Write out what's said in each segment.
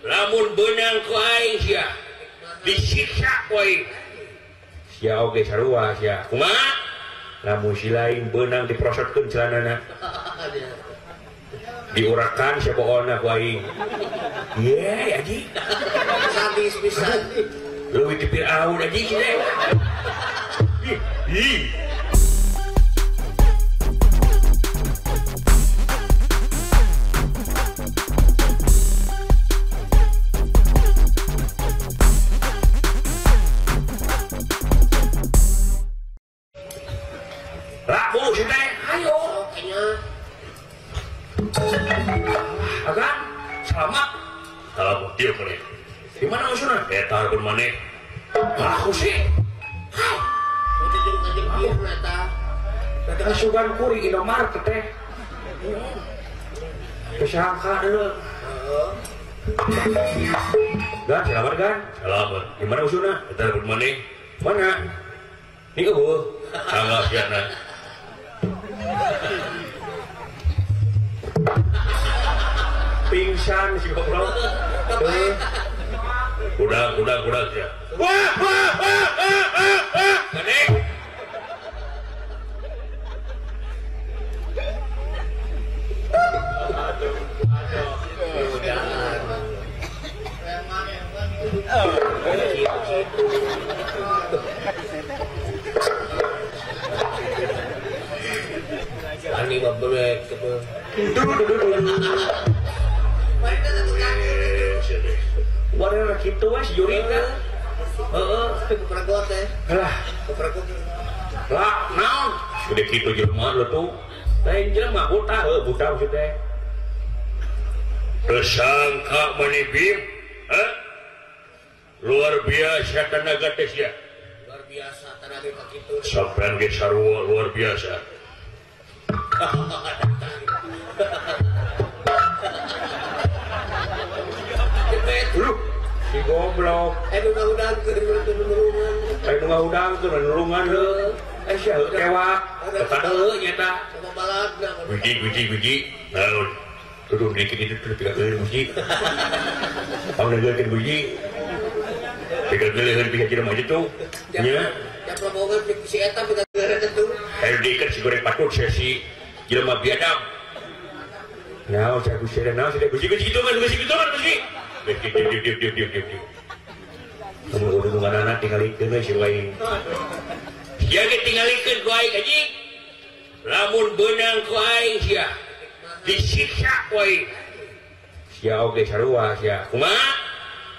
lamun benang ku aing sia disiksa ku aing sia oge sarua sia kumaha lamun si lain benang diprosotkeun celanana diurakan sia boolna ku aing ye aji sadis pisan leuwih ti Firaun aji sia ih Rabu si teh, ayo. Agan, selamat. Selamat dia kali. Di mana usulnya? Eta pun mana? Aku sih. udah jeung dia ternyata. Kita sugan kuri Indomaret teh. Kesangka dulu. Gan, selamat gan. Selamat. Di mana usulnya? Eta pun mana? Mana? Ini ke bu? Anggap ya nak. Pingsan si goblok. Udah ya. Wah. Gede. Ani babrek ke. Warna gitu wes jurina. Kepragot teh. Lah, Kepragot. lah, naon? Sudah gitu jelema lu tuh. Lain jelema buta maksudnya. Tersangka manibim, luar biasa tenaga tes ya. Luar biasa tenaga kakitu. Sampean ge sarua luar biasa. Lu si goblok. Udang ke nulungan lu. Sia kewak. Kepada lu nyata. Wiji. Naon. Turun dikit itu tiga kali wiji. Panggilkeun wiji. Tiga kali tiga kilo aja tuh. Nya. Ya promogan si eta tiga kali itu. Dikit si goreng patut si jelema biadab. Nah, saya kusir nah sudah gusi gitu kan. Diam. Kamu udah anak tinggalikeun si lain. Sia ge tinggalikeun ku aing anjing. Lamun benang ku aing sia disiksa ku aing. Sia oge sarua sia. Kumaha?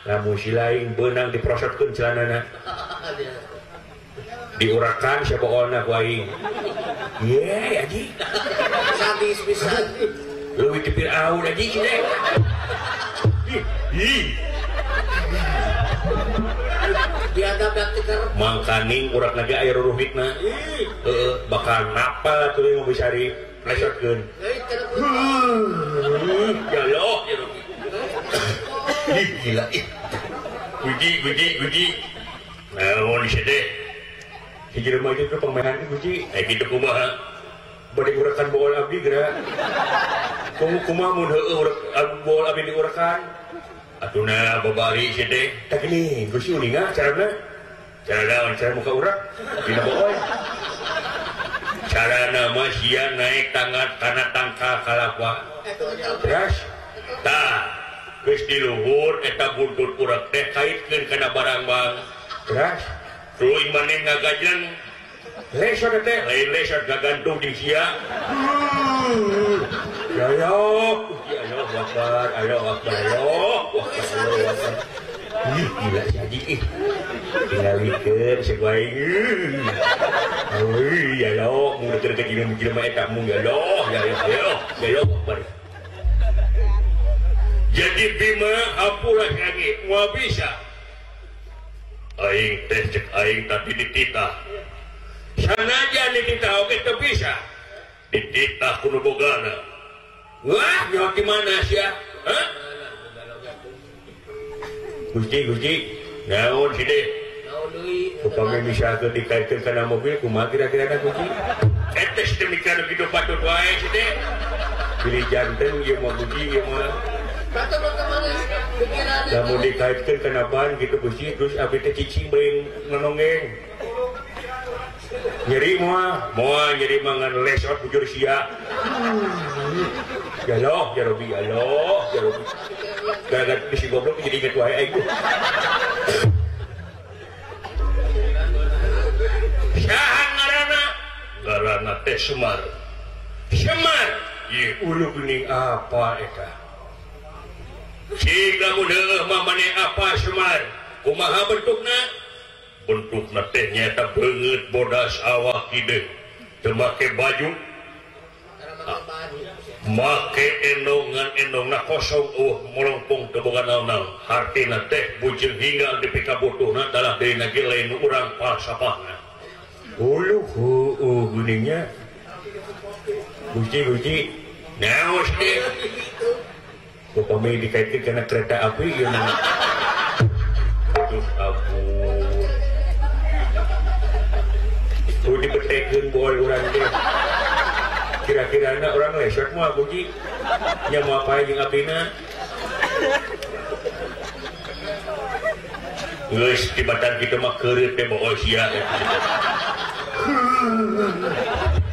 Lamun si lain benang diprosotkeun celanana. Diurakan sia boolna ku aing. Ye anjing. Sadis pisan. Leuwih ti Firaun anjing sia. Ih. Diadab daktikar Mangkaning urat lagi air ruhitna. Bakal napal tuh yang bisa diplesotkeun. Ya Allah. Gila. Guji. Naon sih deh. Si jelema itu pemain guji. Kitu kumaha? Bade urakan bool abdi geura. Kumaha mun heueuh bool abdi diurakan? Atuna babari sih deh. Tak ini, gue sih uninga carana. Cara muka urak, dina boy. Cara nama sia naik tangan karena tangka kalapa. Terus, geus di luhur eta buntut urak teh kaitkeun kana barang-barang. Terus, tuluy maneh ngagajan. Lesot teh, lain lesot gagantung di sia. Ya Ih, gila si Haji ih. Tinggalikeun si Guaing. Ya lo, mun deket gila eta mung ya lo. Jadi Bima apulah lagi moal bisa. Aing teh cek aing tapi dititah. Sanajan dititah oke teu bisa. Dititah kudu bogana. Wah, nyawa di mana sia? Hah? Gusti, naon sih deh? Naon deui? Upami misalkan dikaitkan kana mobil, kumaha kira-kira Gusti? Etes demikian gitu patut wae sih deh. Pilih janten ieu mah Gusti ieu mah. Namun dikaitkan kenapaan gitu Gusti terus abdi teh cicing beuing nononggeng. Nyeri moal nyeri mangan lesot bujur sia. Ya loh, ya Robi, ya loh, ya Robi. Gara-gara si goblok jadi inget wae aing. Saha ngaranna? Ngaranna teh Semar. Semar, ieu ulu geuning apa eta? Siga mudeung mah maneh apa Semar? Kumaha bentukna? Bentukna teh nyata beungeut bodas awak hideung. Teu make baju. Make endongan kosong molongpong teu boga naon-naon. Hartina teh bujeng hingga di pika butuhna dalah deuna ge lain urang falsafahna. Ulu guningnya. Gusti naos deh. Upami dikaitkan kena kereta api ieu mah. Aduh ampun. Tuh dibetekeun bool urang teh. Kira-kira anak orang lesot mah Gusti nya mau apa jeung abdina geus tibatan kitu mah keureut teh bool sia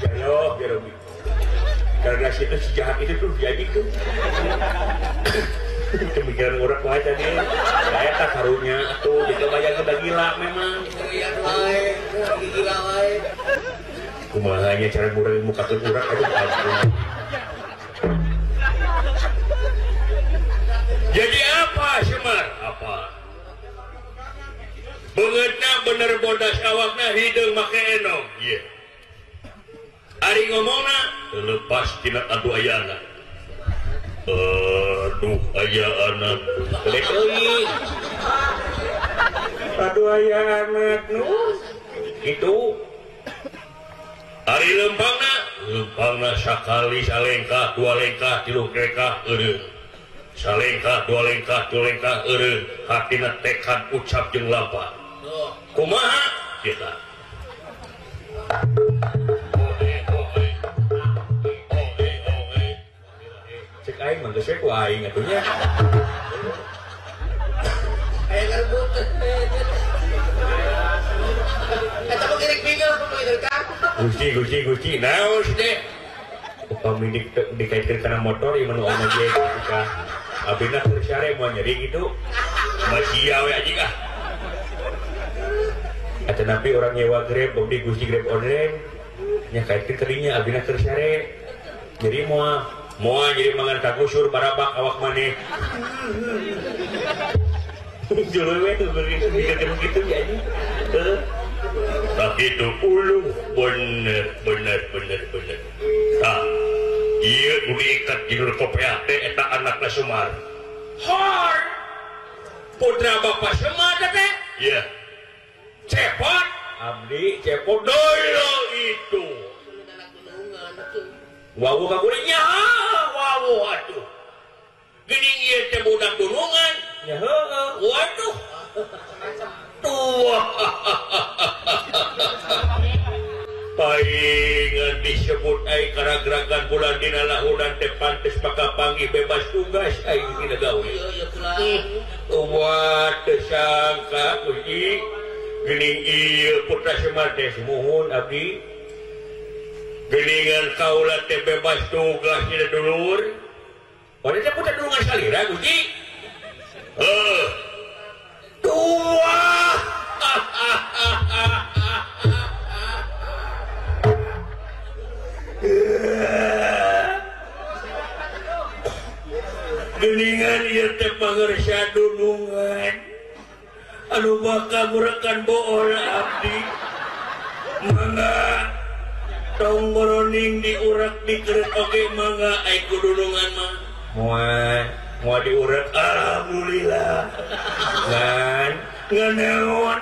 jalo ya Robi karena situ si jahat itu tuh jadi tuh pemikiran orang kuat tadi saya tak karunya tuh dicobayang udah gila memang gila wae kumahanya cara ngurangin muka turun aduh ampun. Jadi apa Semar? Apa? Beungeutna bener bodas awakna hideung make enong. Ieu. Ari ngomongna lepas tina adu aya anak. Aduh aya anak. Lek euy. Adu aya anak nu. Itu Ari lempangna sakali salengkah dua lengkah tilu lengkah eureun. Salengkah dua lengkah tilu lengkah eureun. Hatina tekad ucap jeung lampah. Kumaha kita? Cek aing mah geus we ku aing atuh nya. Aya ngarebut. Eta mah girik bingung pemilikan. Gusti, naos deh. Upami dikaitkan karena motor, yang menu oma je ketika abina bersare mau nyeri gitu, masih we aja kah? Atau nabi orang nyewa Grab, bodi Gusti Grab online, nyakaitkan terinya abina bersare, jadi mau jadi mangan kagusur barabak awak maneh. Juluh we tuh begitu ya ini. Tak itu ulu bener. Nah, iya udah ikat judul kopiah teh eta anakna Semar. Hor, putra bapak Semar teh? Iya. Cepot, abdi cepot dolo itu. Wawu kagurinya, wawu atuh. Gini ieu teh budak gunungan. Ya heueuh. Waduh. Tua. Palingan disebut ai karena gerakan bulan dina lahunan teh pantes pakapanggih bebas tugas ai dina gawe. Buat tersangka Gusti geuning ieu putra Semar teh muhun abdi. Geuningan kaula teh bebas tugas dina dulur. Pada teh putra dulungan salira Gusti. Tua. Geningan ieu teh pangarsa dunungan anu bakal ngurekan bool abdi mangga tong ngoroning diurak dikeureut oge mangga ai kudunungan mah moal diurak alhamdulillah ngan naon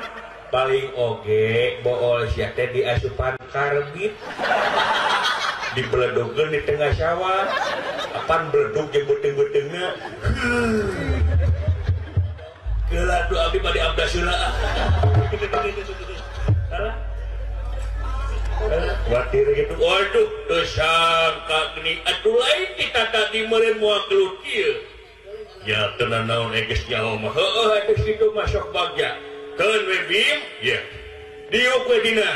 paling oge bool sia teh diasupan karbit dibeledogeun di tengah sawah apan beledug jeung beuteung-beuteungna geula doa abdi bade abdas heula watir gitu waduh teu sangka geuning atuh lain ditata di meureun moal kelut kieu ya tenan naon eges nyawa mah eges itu masuk bagja teun we bim ya diuk we dina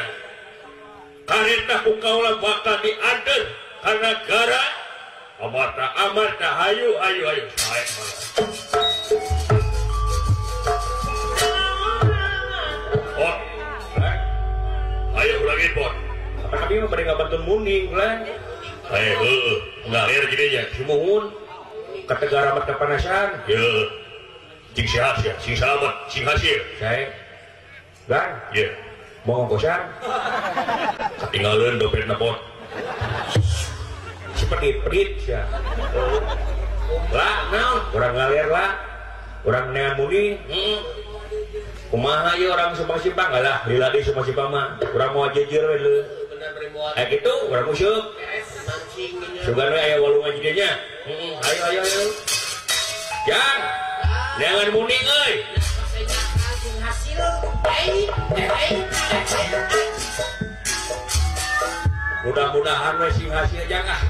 kareta ku kaula bakal diantar karena gara amarta hayu sae pot ayo ulang pot kami mah bari ngabantun munding lah ngalir gini ya sumuhun kategara mata panasan ya cing sihasia sing sahabat sing hasil saya kan ya mau ngkosan ketinggalan dompet napot si pedit ya lah naon orang ngalir lah orang nean muni kumaha ya orang simpang lah lila di simpang mah orang mau jejer we gitu orang musuh sugan we aya walung ajinya ayo jang jangan muning euy mudah-mudahan we sing hasil jang ah